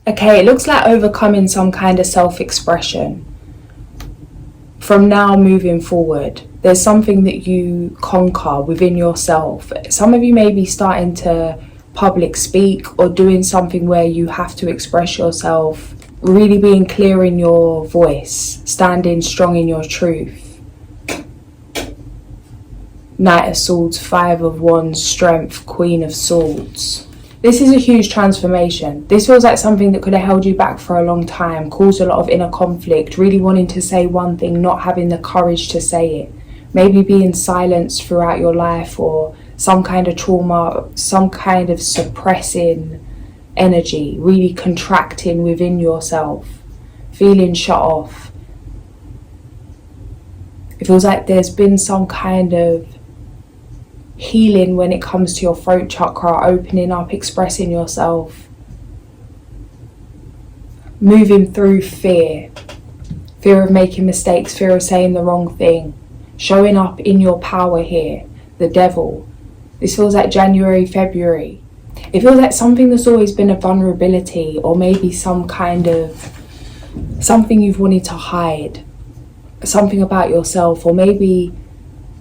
Okay, it looks like overcoming some kind of self-expression. From now moving forward, there's something that you conquer within yourself. Some of you may be starting to public speak or doing something where you have to express yourself, really being clear in your voice, standing strong in your truth. Knight of Swords, Five of Wands, Strength, Queen of Swords. This is a huge transformation. This feels like something that could have held you back for a long time, caused a lot of inner conflict, really wanting to say one thing, not having the courage to say it. Maybe being silenced throughout your life, or some kind of trauma, some kind of suppressing energy, really contracting within yourself, feeling shut off. It feels like there's been some kind of healing when it comes to your throat chakra, opening up, expressing yourself, moving through fear of making mistakes, fear of saying the wrong thing, showing up in your power here, the devil. This feels like January, February. It feels like something that's always been a vulnerability, or maybe some kind of something you've wanted to hide, something about yourself, or maybe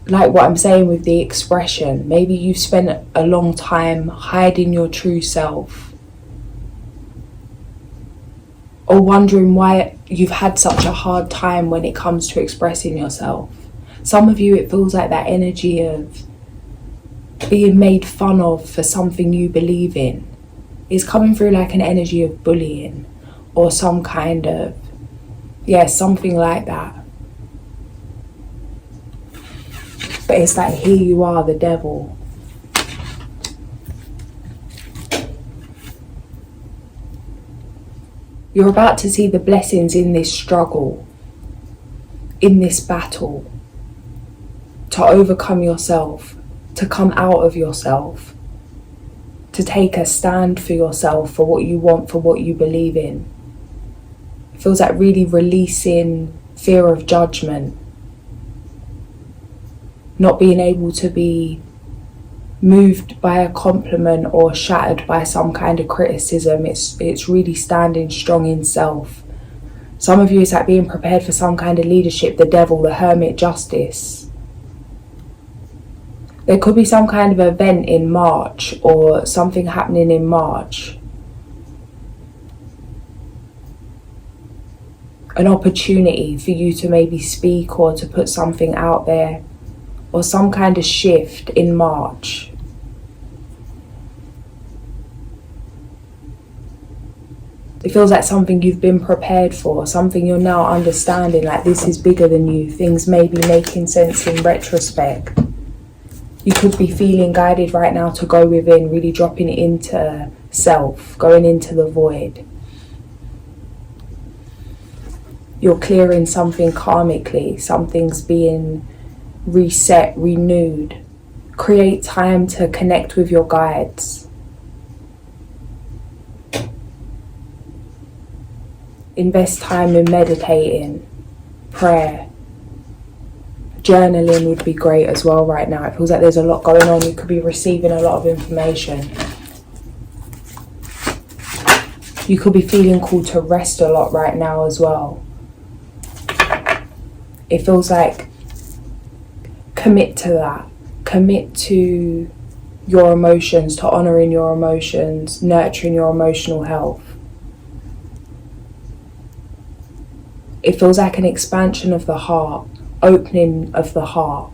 like what I'm saying with the expression, maybe you've spent a long time hiding your true self, or wondering why you've had such a hard time when it comes to expressing yourself. Some of you, it feels like that energy of being made fun of for something you believe in is coming through, like an energy of bullying or some kind of, something like that. But it's like, here you are, the devil. You're about to see the blessings in this struggle, in this battle, to overcome yourself, to come out of yourself, to take a stand for yourself, for what you want, for what you believe in. It feels like really releasing fear of judgment, not being able to be moved by a compliment or shattered by some kind of criticism. It's really standing strong in self. Some of you, it's like being prepared for some kind of leadership, the devil, the hermit, justice. There could be some kind of event in March, or something happening in March. An opportunity for you to maybe speak or to put something out there, or some kind of shift in March. It feels like something you've been prepared for, something you're now understanding, like this is bigger than you. Things may be making sense in retrospect. You could be feeling guided right now to go within, really dropping into self, going into the void. You're clearing something karmically, something's being reset, renewed. Create time to connect with your guides. Invest time in meditating, prayer. Journaling would be great as well right now. It feels like there's a lot going on. You could be receiving a lot of information. You could be feeling called to rest a lot right now as well. It feels like commit to that. Commit to your emotions, to honouring your emotions, nurturing your emotional health. It feels like an expansion of the heart, opening of the heart,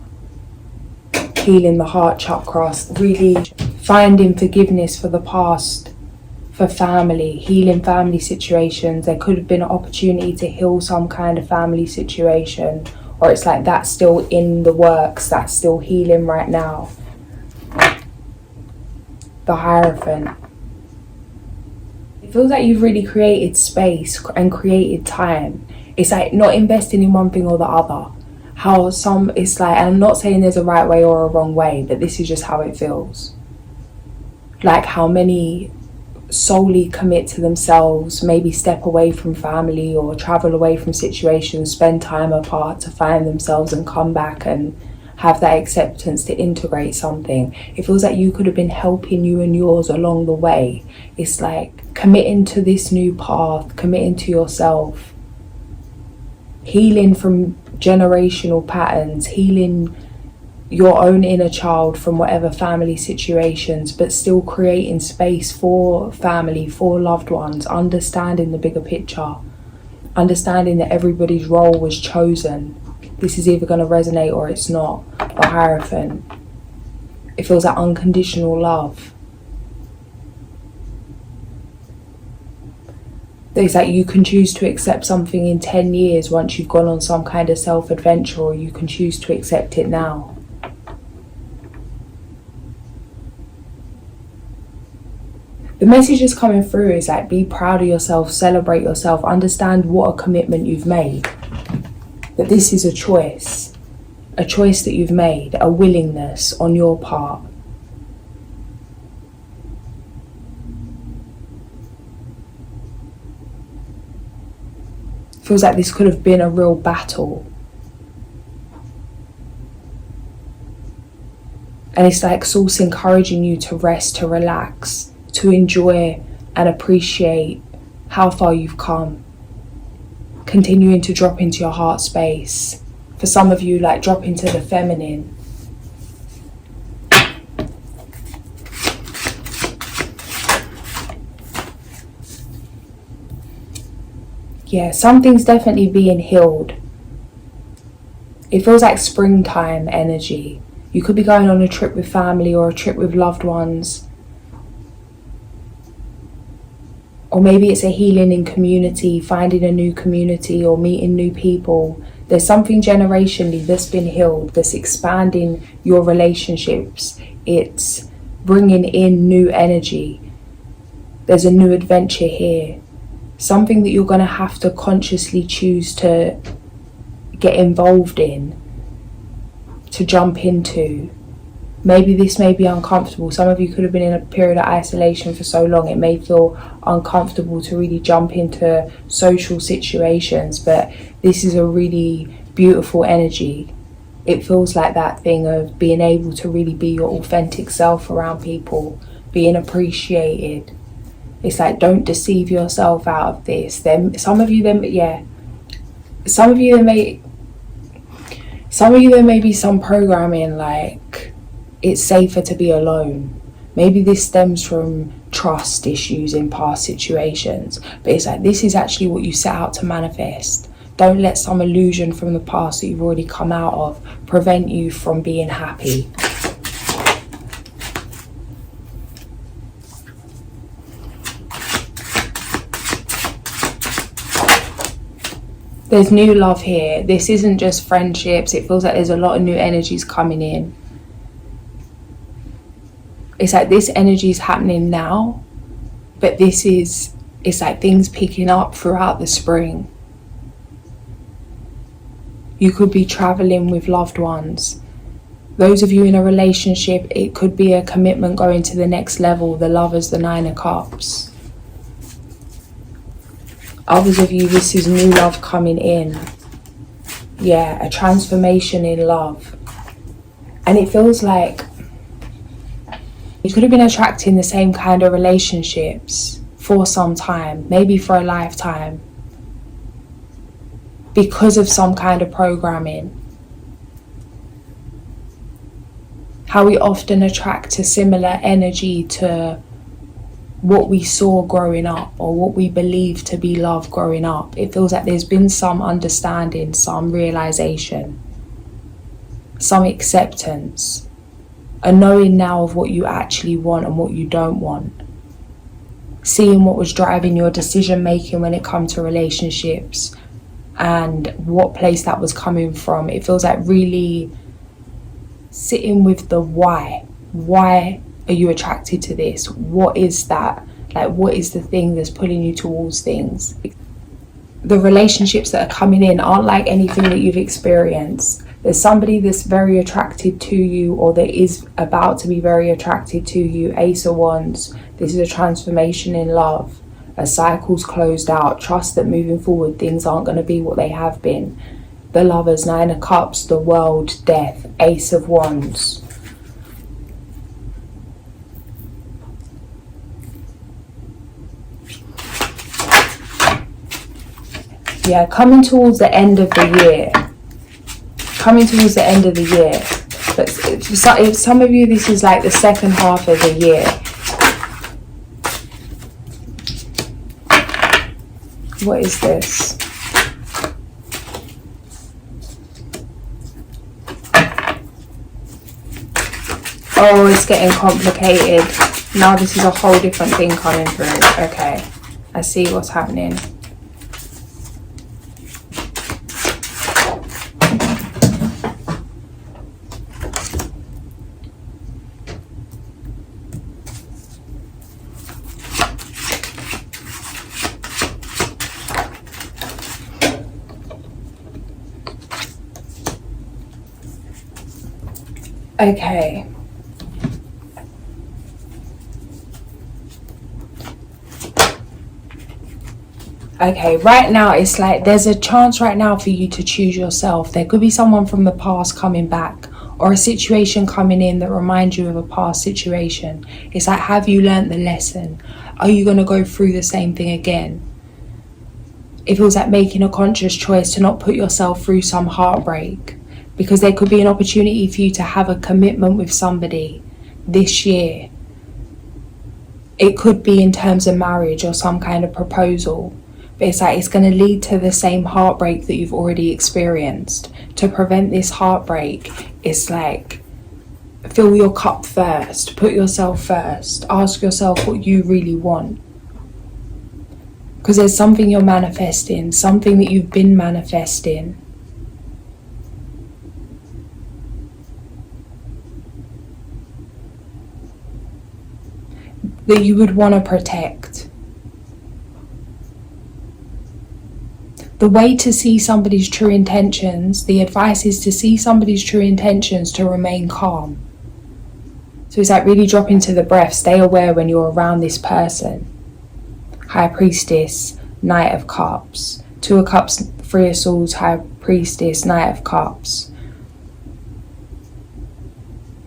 healing the heart chakra, really finding forgiveness for the past, for family, healing family situations. There could have been an opportunity to heal some kind of family situation, or it's like that's still in the works, that's still healing right now. The Hierophant. It feels like you've really created space and created time. It's like not investing in one thing or the other. How some, it's like, and I'm not saying there's a right way or a wrong way, but this is just how it feels. Like how many solely commit to themselves, maybe step away from family or travel away from situations, spend time apart to find themselves and come back and have that acceptance to integrate something. It feels like you could have been helping you and yours along the way. It's like committing to this new path, committing to yourself, healing from generational patterns, healing your own inner child from whatever family situations, but still creating space for family, for loved ones, understanding the bigger picture, understanding that everybody's role was chosen. This is either going to resonate or it's not. Or Hierophant. It feels like unconditional love. It's like you can choose to accept something in 10 years once you've gone on some kind of self-adventure, or you can choose to accept it now. The message that's coming through is like, be proud of yourself, celebrate yourself, understand what a commitment you've made. That this is a choice that you've made, a willingness on your part. Feels like this could have been a real battle. And it's like Source encouraging you to rest, to relax, to enjoy and appreciate how far you've come. Continuing to drop into your heart space. For some of you, like drop into the feminine. Yeah, something's definitely being healed. It feels like springtime energy. You could be going on a trip with family or a trip with loved ones. Or maybe it's a healing in community, finding a new community or meeting new people. There's something generationally that's been healed, that's expanding your relationships. It's bringing in new energy. There's a new adventure here. Something that you're going to have to consciously choose to get involved in, to jump into. Maybe this may be uncomfortable. Some of you could have been in a period of isolation for so long, it may feel uncomfortable to really jump into social situations, but this is a really beautiful energy. It feels like that thing of being able to really be your authentic self around people, being appreciated. It's like, don't deceive yourself out of this. Some of you there may be some programming like it's safer to be alone. Maybe this stems from trust issues in past situations, but it's like, this is actually what you set out to manifest. Don't let some illusion from the past that you've already come out of prevent you from being happy. There's new love here. This isn't just friendships. It feels like there's a lot of new energies coming in. It's like this energy is happening now, but it's like things picking up throughout the spring. You could be traveling with loved ones. Those of you in a relationship, it could be a commitment going to the next level, the Lovers, the Nine of Cups. Others of you, this is new love coming in. Yeah, a transformation in love. And it feels like you could have been attracting the same kind of relationships for some time, maybe for a lifetime, because of some kind of programming. How we often attract a similar energy to what we saw growing up or what we believe to be love growing up. It feels like there's been some understanding, some realization, some acceptance, a knowing now of what you actually want and what you don't want. Seeing what was driving your decision making when it comes to relationships and what place that was coming from. It feels like really sitting with the why. Why are you attracted to this? What is that? Like, what is the thing that's pulling you towards things? The relationships that are coming in aren't like anything that you've experienced. There's somebody that's very attracted to you, or that is about to be very attracted to you. Ace of Wands. This is a transformation in love. A cycle's closed out. Trust that moving forward things aren't going to be what they have been. the Lovers, Nine of Cups, the World, Death, Ace of Wands. Yeah, coming towards the end of the year. Coming towards the end of the year. But for some of you, this is like the second half of the year. What is this? Oh, it's getting complicated. Now this is a whole different thing coming through. Okay, I see what's happening. Okay. Okay, right now it's like there's a chance right now for you to choose yourself. There could be someone from the past coming back, or a situation coming in that reminds you of a past situation. It's like, have you learned the lesson? Are you going to go through the same thing again? It feels like making a conscious choice to not put yourself through some heartbreak, because there could be an opportunity for you to have a commitment with somebody this year. It could be in terms of marriage or some kind of proposal. But it's like it's going to lead to the same heartbreak that you've already experienced. To prevent this heartbreak, it's like, fill your cup first. Put yourself first. Ask yourself what you really want. Because there's something you're manifesting. Something that you've been manifesting. That you would want to protect. The way to see somebody's true intentions, the advice is to see somebody's true intentions, to remain calm. So it's like really drop into the breath, stay aware when you're around this person. High Priestess, Knight of Cups, Two of Cups, Three of Swords, High Priestess, Knight of Cups.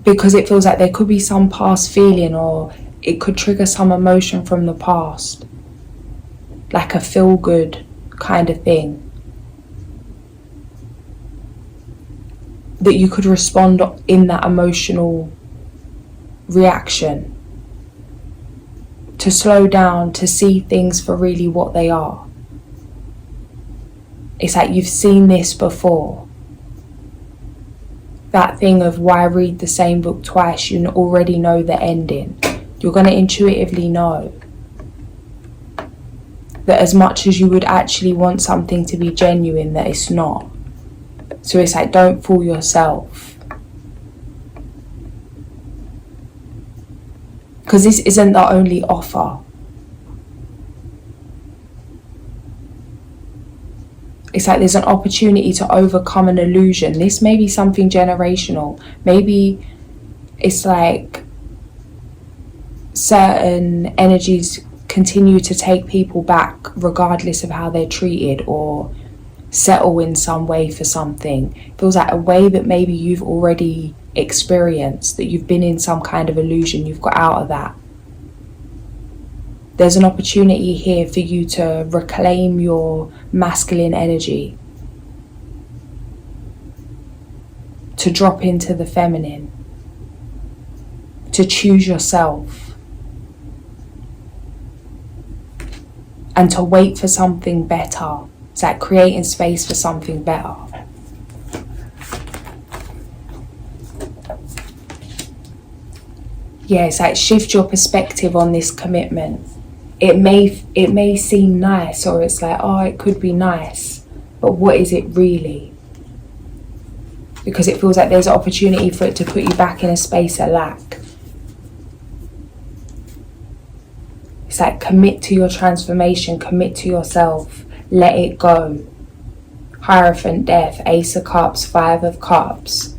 Because it feels like there could be some past feeling, or it could trigger some emotion from the past. Like a feel-good kind of thing. That you could respond in that emotional reaction. To slow down, to see things for really what they are. It's like you've seen this before. That thing of why read the same book twice, you already know the ending. You're going to intuitively know that as much as you would actually want something to be genuine, that it's not. So it's like, don't fool yourself. Because this isn't the only offer. It's like there's an opportunity to overcome an illusion. This may be something generational. Maybe it's like certain energies continue to take people back regardless of how they're treated, or settle in some way for something. It feels like a way that maybe you've already experienced, that you've been in some kind of illusion, you've got out of that. There's an opportunity here for you to reclaim your masculine energy, to drop into the feminine, to choose yourself. And to wait for something better. It's like creating space for something better. Yeah, it's like shift your perspective on this commitment. It may seem nice, or it's like, oh, it could be nice, but what is it really? Because it feels like there's an opportunity for it to put you back in a space of lack. It's like, commit to your transformation, commit to yourself, let it go. Hierophant, Death, Ace of Cups, Five of Cups.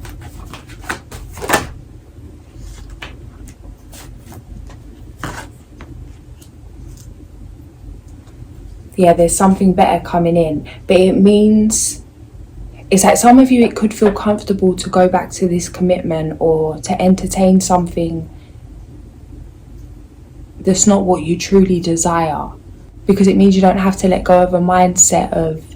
Yeah, there's something better coming in, but it means It's like some of you, it could feel comfortable to go back to this commitment or to entertain something that's not what you truly desire, because it means you don't have to let go of a mindset of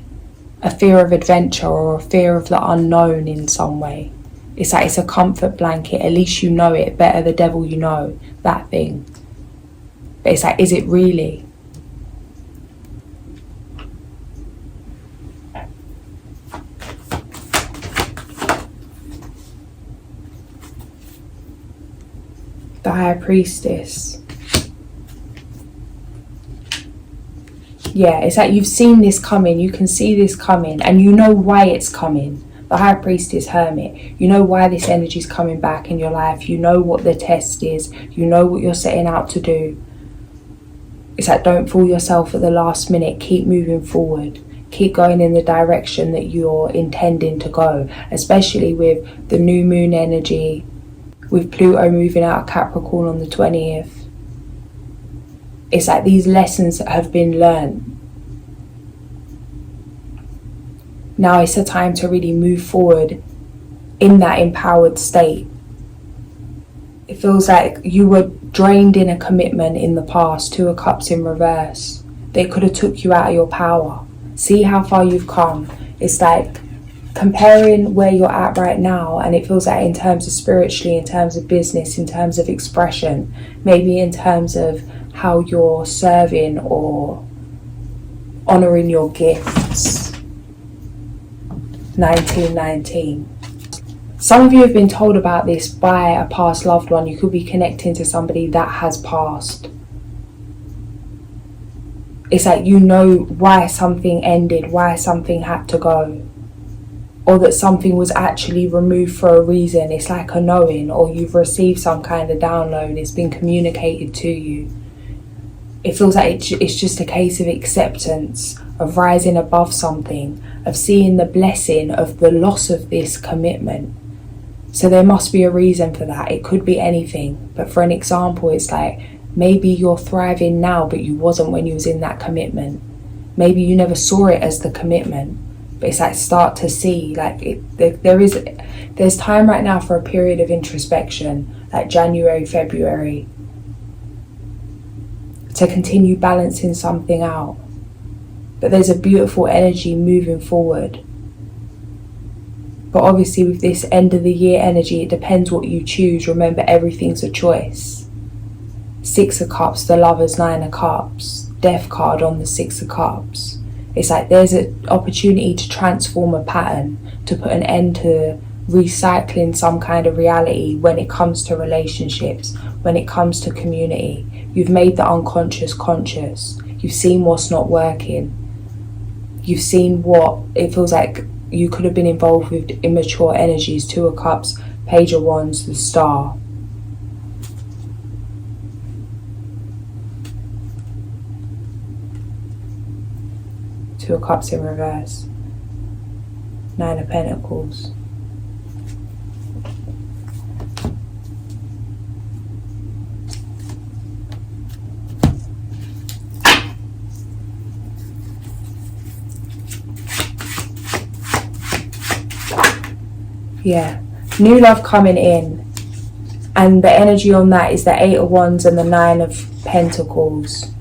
a fear of adventure or a fear of the unknown in some way. It's like it's a comfort blanket. At least you know it. Better the devil you know, that thing. But it's like, is it really? The High Priestess. Yeah, it's like you've seen this coming. You can see this coming and you know why it's coming. The High Priestess, Hermit. You know why this energy is coming back in your life. You know what the test is. You know what you're setting out to do. It's like, don't fool yourself at the last minute. Keep moving forward. Keep going in the direction that you're intending to go. Especially with the new moon energy. With Pluto moving out of Capricorn on the 20th. It's like these lessons have been learned. Now it's a time to really move forward in that empowered state. It feels like you were drained in a commitment in the past, 2 of Cups in reverse. They could have took you out of your power. See how far you've come. It's like comparing where you're at right now, and it feels like in terms of spiritually, in terms of business, in terms of expression, maybe in terms of how you're serving or honouring your gifts. 1919. Some of you have been told about this by a past loved one. You could be connecting to somebody that has passed. It's like you know why something ended, why something had to go, or that something was actually removed for a reason. It's like a knowing, or you've received some kind of download. It's been communicated to you. It feels like it's just a case of acceptance, of rising above something, of seeing the blessing of the loss of this commitment. So there must be a reason for that. It could be anything. But for an example, it's like maybe you're thriving now, but you wasn't when you was in that commitment. Maybe you never saw it as the commitment. But it's like start to see, like there's time right now for a period of introspection, like January, February, to continue balancing something out. But there's a beautiful energy moving forward. But obviously with this end of the year energy, it depends what you choose. Remember, everything's a choice. 6 of Cups, the Lovers, 9 of Cups, Death card on the 6 of Cups. It's like there's an opportunity to transform a pattern, to put an end to recycling some kind of reality when it comes to relationships, when it comes to community. You've made the unconscious conscious. You've seen what's not working. You've seen what it feels like you could have been involved with immature energies. 2 of Cups, Page of Wands, the Star. Two of Cups in reverse. 9 of Pentacles. Yeah, new love coming in, and the energy on that is the 8 of Wands and the 9 of Pentacles.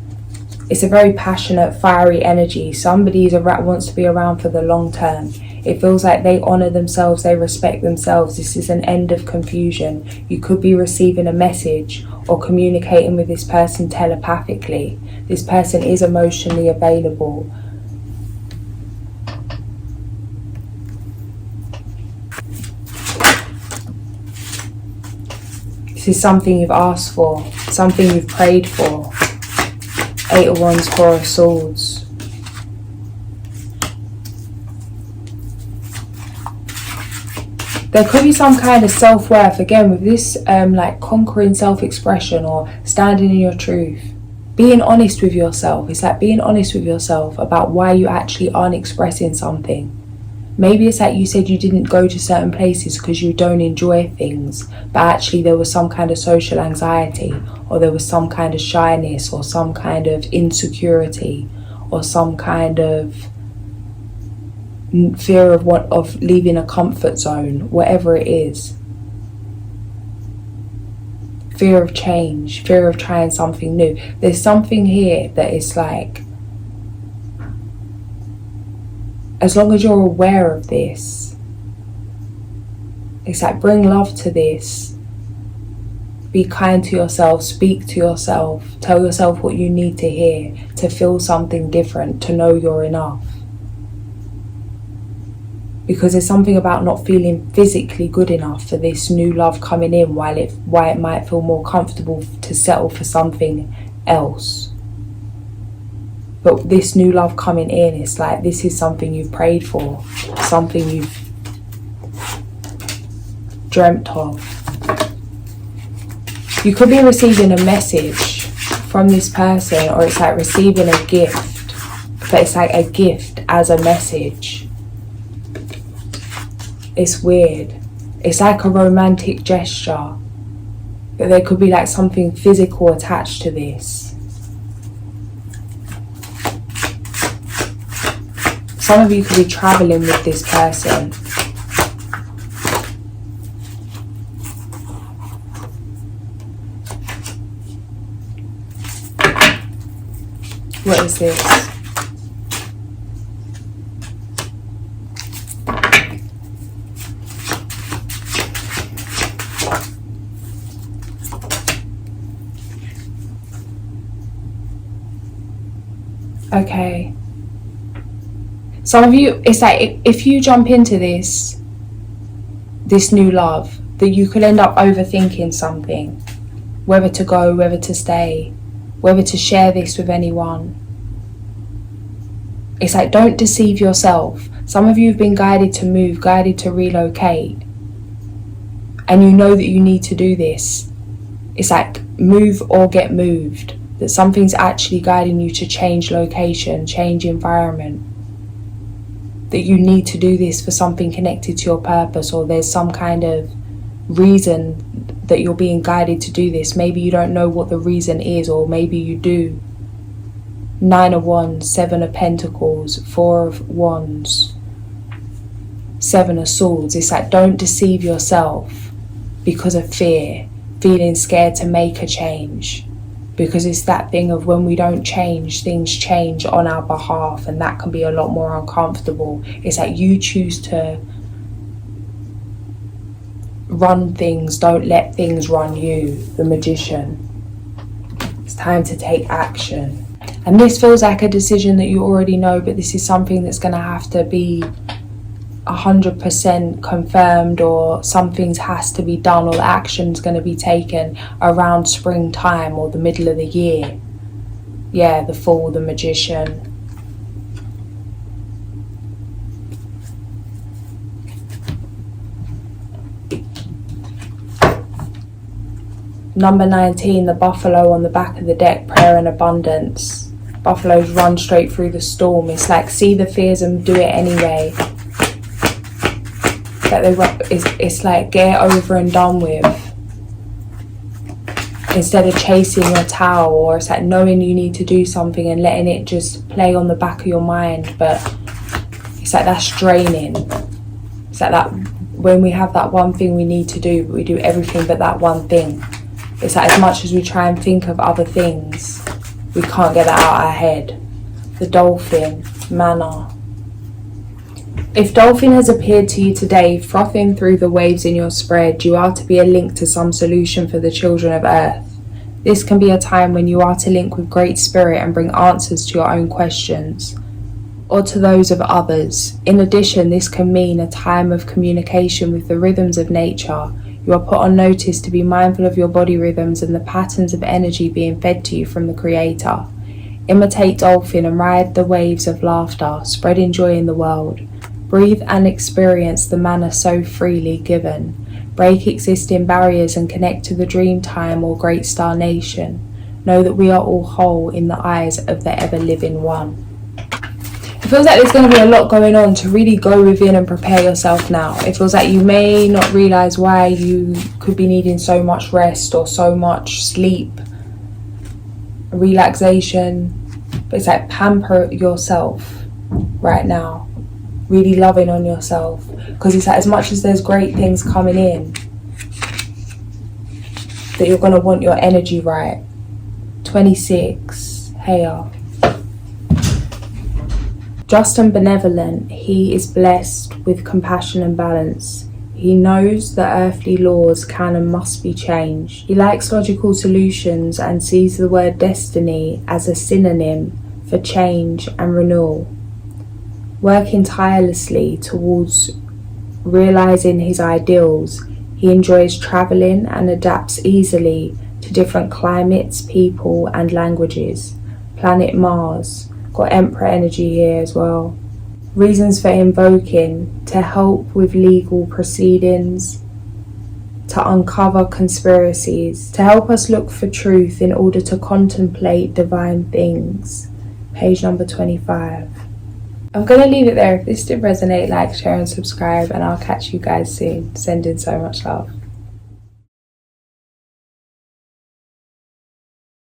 It's a very passionate, fiery energy. Somebody wants to be around for the long term. It feels like they honour themselves, they respect themselves. This is an end of confusion. You could be receiving a message or communicating with this person telepathically. This person is emotionally available. This is something you've asked for, something you've prayed for. 8 of Wands, 4 of Swords. There could be some kind of self-worth, again, with this like conquering self-expression or standing in your truth. Being honest with yourself. It's like being honest with yourself about why you actually aren't expressing something. Maybe it's like you said you didn't go to certain places because you don't enjoy things, but actually there was some kind of social anxiety, or there was some kind of shyness, or some kind of insecurity, or some kind of fear of leaving a comfort zone, whatever it is. Fear of change, fear of trying something new. There's something here that is like, as long as you're aware of this, it's like, bring love to this. Be kind to yourself, speak to yourself, tell yourself what you need to hear, to feel something different, to know you're enough. Because there's something about not feeling physically good enough for this new love coming in, why it might feel more comfortable to settle for something else. But this new love coming in, it's like, this is something you've prayed for, something you've dreamt of. You could be receiving a message from this person, or it's like receiving a gift, but it's like a gift as a message. It's weird. It's like a romantic gesture, but there could be like something physical attached to this. Some of you could be traveling with this person. What is this? Okay. Some of you, it's like, if you jump into this new love, that you could end up overthinking something. Whether to go, whether to stay, whether to share this with anyone. It's like, don't deceive yourself. Some of you have been guided to move, guided to relocate, and you know that you need to do this. It's like, move or get moved. That something's actually guiding you to change location, change environment. That you need to do this for something connected to your purpose, or there's some kind of reason that you're being guided to do this. Maybe you don't know what the reason is, or maybe you do. 9 of Wands, 7 of Pentacles, 4 of Wands, 7 of Swords. It's like, don't deceive yourself because of fear, feeling scared to make a change. Because it's that thing of, when we don't change, things change on our behalf, and that can be a lot more uncomfortable. It's like, you choose to run things, don't let things run you, the Magician. It's time to take action. And this feels like a decision that you already know, but this is something that's going to have to be 100% confirmed, or something has to be done, or action's going to be taken around springtime or the middle of the year. Yeah, the Fool, the Magician. Number 19, the Buffalo on the back of the deck, prayer and abundance. Buffaloes run straight through the storm. It's like, see the fears and do it anyway. It's like, get it over and done with. Instead of chasing your tail, or it's like knowing you need to do something and letting it just play on the back of your mind. But it's like, that's draining. It's like that, when we have that one thing we need to do, but we do everything but that one thing. It's like, as much as we try and think of other things, we can't get that out of our head. The Dolphin, Manna. If Dolphin has appeared to you today, frothing through the waves in your spread, you are to be a link to some solution for the children of Earth. This can be a time when you are to link with Great Spirit and bring answers to your own questions, or to those of others. In addition, this can mean a time of communication with the rhythms of nature. You are put on notice to be mindful of your body rhythms and the patterns of energy being fed to you from the Creator. Imitate Dolphin and ride the waves of laughter, spreading joy in the world. Breathe and experience the manna so freely given. Break existing barriers and connect to the dream time or great star nation. Know that we are all whole in the eyes of the ever-living one. It feels like there's going to be a lot going on to really go within and prepare yourself now. It feels like you may not realise why you could be needing so much rest or so much sleep, relaxation. But it's like, pamper yourself right now. really loving on yourself, because it's like, as much as there's great things coming in, that you're going to want your energy right. 26, Heya. Just and benevolent, he is blessed with compassion and balance. He knows that earthly laws can and must be changed. He likes logical solutions and sees the word destiny as a synonym for change and renewal. Working tirelessly towards realizing his ideals, he enjoys traveling and adapts easily to different climates, people and languages. Planet Mars, got Emperor energy here as well. Reasons for invoking: to help with legal proceedings, to uncover conspiracies, to help us look for truth in order to contemplate divine things. Page number 25. I'm going to leave it there. If this did resonate, like, share and subscribe, and I'll catch you guys soon. Sending so much love.